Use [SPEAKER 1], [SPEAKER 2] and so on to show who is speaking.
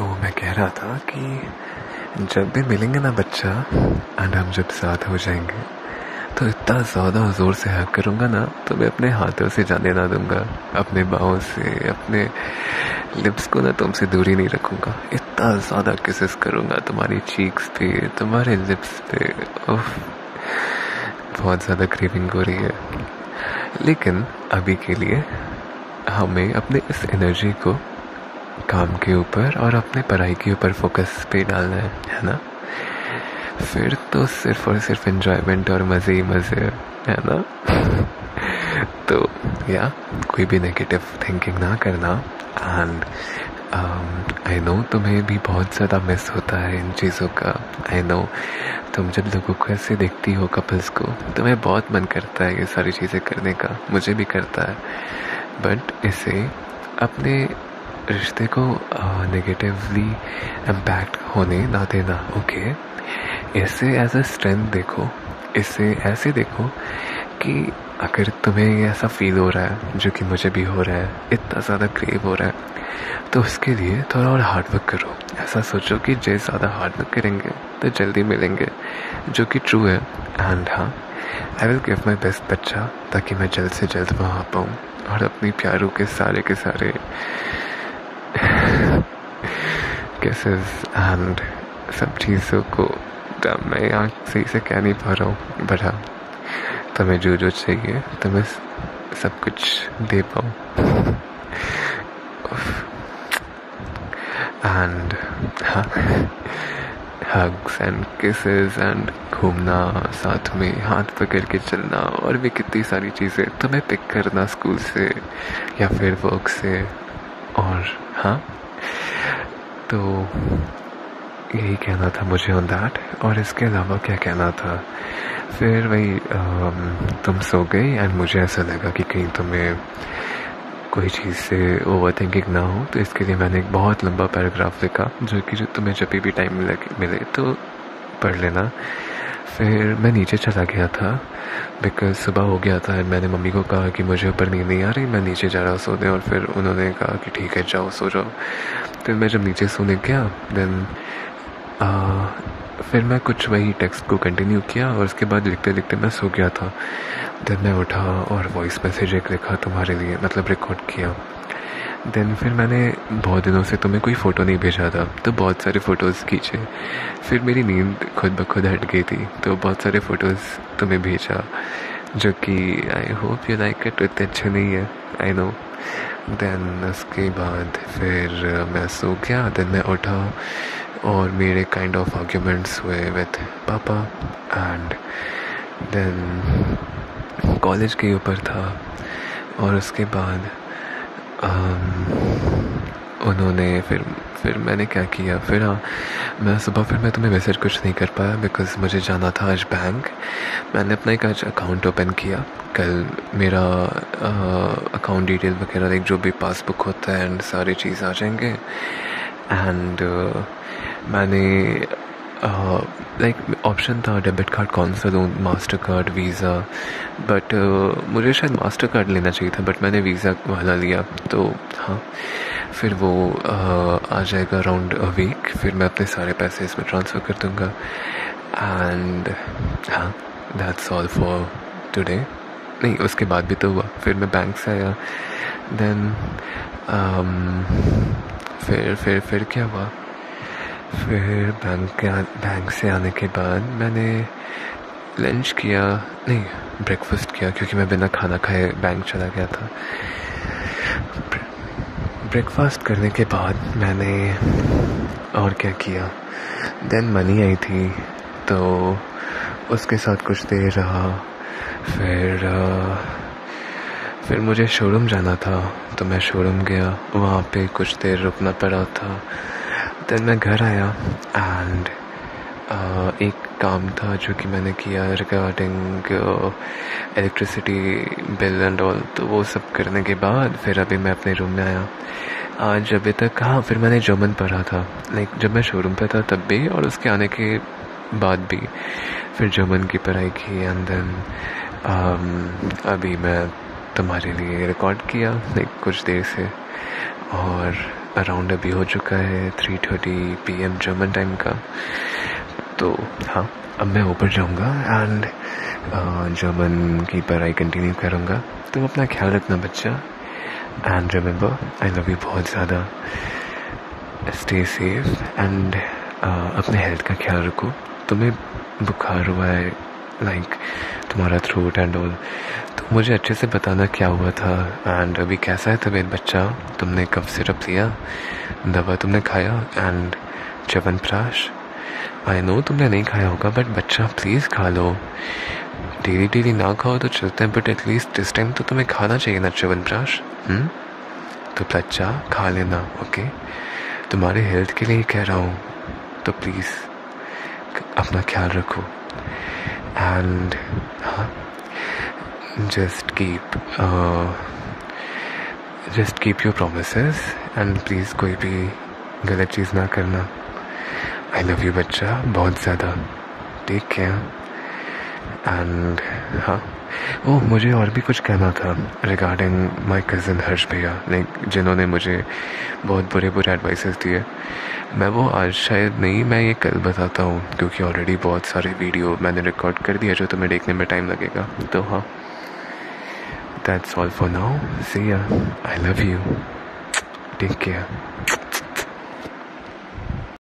[SPEAKER 1] मैं कह रहा था कि जब भी मिलेंगे ना बच्चा एंड हम जब साथ हो जाएंगे तो इतना ज़्यादा ज़ोर से हक करूँगा ना तो मैं अपने हाथों से जाने ना दूंगा, अपने बाहों से, अपने लिप्स को ना तुमसे दूरी नहीं रखूँगा। इतना ज़्यादा किसेस करूँगा तुम्हारी चीक्स पे, तुम्हारे लिप्स पे। उफ, बहुत ज़्यादा क्रेविंग हो रही है। लेकिन अभी के लिए हमें अपने इस एनर्जी को काम के ऊपर और अपने पढ़ाई के ऊपर फोकस पे डालना है ना। फिर तो सिर्फ और सिर्फ एंजॉयमेंट और मज़े ही मज़े है ना। तो या कोई भी नेगेटिव थिंकिंग ना करना। एंड आई नो तुम्हें भी बहुत ज़्यादा मिस होता है इन चीज़ों का। आई नो तुम जब लोगों को ऐसे देखती हो कपल्स को, तुम्हें बहुत मन करता है ये सारी चीज़ें करने का, मुझे भी करता है। बट इसे अपने रिश्ते को नेगेटिवली इम्पैक्ट होने ना देना। ओके, इसे एज अ स्ट्रेंथ देखो, इसे ऐसे देखो कि अगर तुम्हें ऐसा फील हो रहा है जो कि मुझे भी हो रहा है, इतना ज़्यादा क्रेव हो रहा है, तो उसके लिए थोड़ा और हार्डवर्क करो। ऐसा सोचो कि जैसे ज़्यादा हार्डवर्क करेंगे तो जल्दी मिलेंगे, जो कि ट्रू है। एंड हाँ, I will give my best बच्चा, ताकि मैं जल्द से जल्द वहाँ आ पाऊँ और अपनी प्यारों के सारे केसेस एंड सब चीज़ों को मैं यहाँ सही से कह नहीं पा रहा हूँ, बट हाँ, तुम्हें जो जो चाहिए तो मैं सब कुछ दे पाऊँ। एंड हाँ, हग्स एंड किसेस एंड घूमना साथ में, हाथ पकड़ के चलना, और भी कितनी सारी चीज़ें, तुम्हें पिक करना स्कूल से या फिर वर्क से। और हाँ, तो यही कहना था मुझे ऑन दैट। और इसके अलावा क्या कहना था, फिर वही तुम सो गई एंड मुझे ऐसा लगा कि कहीं तुम्हें कोई चीज़ से ओवर थिंकिंग ना हो, तो इसके लिए मैंने एक बहुत लंबा पैराग्राफ लिखा, जो तुम्हें जब भी टाइम मिले तो पढ़ लेना। फिर मैं नीचे चला गया था बिकॉज सुबह हो गया था। मैंने मम्मी को कहा कि मुझे ऊपर नींद नहीं आ रही, मैं नीचे जा रहा सोने, और फिर उन्होंने कहा कि ठीक है जाओ सो जाओ। फिर मैं जब नीचे सोने गया देन फिर मैं कुछ वही टेक्स्ट को कंटिन्यू किया, और उसके बाद लिखते लिखते मैं सो गया था। देन मैं उठा और वॉइस मैसेज एक लिखा तुम्हारे लिए, मतलब रिकॉर्ड किया। देन फिर मैंने बहुत दिनों से तुम्हें कोई फ़ोटो नहीं भेजा था, तो बहुत सारे फ़ोटोज़ खींचे। फिर मेरी नींद खुद ब खुद हट गई थी, तो बहुत सारे फ़ोटोज़ तुम्हें भेजा, जो कि I hope you like it. इतने अच्छे नहीं है, आई नो। देन उसके बाद फिर मैं सो गया। देन मैं उठा और मेरे काइंड ऑफ आर्ग्यूमेंट्स हुए विद पापा। एंड देन कॉलेज के ऊपर था, और उसके बाद उन्होंने फिर मैंने क्या किया, फिर हाँ, मैं सुबह फिर मैं तुम्हें मैसेज कुछ नहीं कर पाया बिकॉज मुझे जाना था आज बैंक। मैंने अपना एक आज अकाउंट ओपन किया। कल मेरा अकाउंट डिटेल वगैरह, लाइक जो भी पासबुक होता है एंड सारी चीज़ आ जाएंगे। एंड मैंने लाइक ऑप्शन था डेबिट कार्ड कौन सा दूँ, मास्टर कार्ड, वीज़ा। बट मुझे शायद मास्टर कार्ड लेना चाहिए था, बट मैंने वीज़ा वाला लिया। तो हाँ, फिर वो आ जाएगा अराउंड अ वीक। फिर मैं अपने सारे पैसे इसमें ट्रांसफ़र कर दूँगा। एंड हाँ, दैट्स ऑल फॉर टुडे। नहीं, उसके बाद भी तो हुआ। फिर मैं बैंक से आया। देन फिर क्या हुआ, फिर बैंक से आने के बाद मैंने लंच किया, नहीं ब्रेकफास्ट किया, क्योंकि मैं बिना खाना खाए बैंक चला गया था। ब्रेकफास्ट करने के बाद मैंने और क्या किया, देन मनी आई थी तो उसके साथ कुछ देर रहा। फिर मुझे शोरूम जाना था, तो मैं शोरूम गया, वहाँ पे कुछ देर रुकना पड़ा था। देन मैं घर आया एंड एक काम था जो कि मैंने किया regarding electricity bill and all. तो वो सब करने के बाद फिर अभी मैं अपने रूम में आया आज अभी तक। हाँ, फिर मैंने जर्मन पढ़ा था, लाइक जब मैं शोरूम पे था तब भी, और उसके आने के बाद भी फिर जर्मन की पढ़ाई की। एंड देन अभी मैं तुम्हारे लिए रिकॉर्ड किया लाइक कुछ देर से। और अराउंड अभी हो चुका है 3:30 PM जर्मन टाइम का। तो हाँ, अब मैं ऊपर जाऊँगा एंड जर्मन की पढ़ाई कंटिन्यू करूँगा। तुम अपना ख्याल रखना बच्चा, and remember I love you बहुत ज़्यादा। स्टे सेफ एंड अपने हेल्थ का ख्याल रखो। तुम्हें बुखार हुआ है, लाइक तुम्हारा थ्रोट एंड ऑल, तो मुझे अच्छे से बताना क्या हुआ था एंड अभी कैसा है तबीयत बच्चा। तुमने कफ सिरप लिया, दवा तुमने खाया एंड च्यवनप्राश। आई नो तुमने नहीं खाया होगा, बट बच्चा प्लीज़ खा लो। डेली ना खाओ तो चलते हैं, बट एटलीस्ट इस टाइम तो तुम्हें खाना चाहिए ना च्यवनप्राश। तो बच्चा खा लेना, ओके? तुम्हारे हेल्थ के लिए कह रहा हूँ, तो प्लीज़ अपना ख्याल रखो। एंड हाँ, just keep your promises and please कोई भी गलत चीज़ ना करना। आई लव यू बच्चा बहुत ज़्यादा। Take care. एंड हाँ, ओह मुझे और भी कुछ कहना था रिगार्डिंग माय कज़न हर्ष भैया, लाइक जिन्होंने मुझे बहुत बुरे एडवाइसेस दिए। मैं वो आज शायद नहीं, मैं ये कल बताता हूँ, क्योंकि ऑलरेडी बहुत सारे वीडियो मैंने रिकॉर्ड कर दिया जो तुम्हें देखने में टाइम लगेगा। तो हाँ, that's all for now. See ya. I love you. Take care.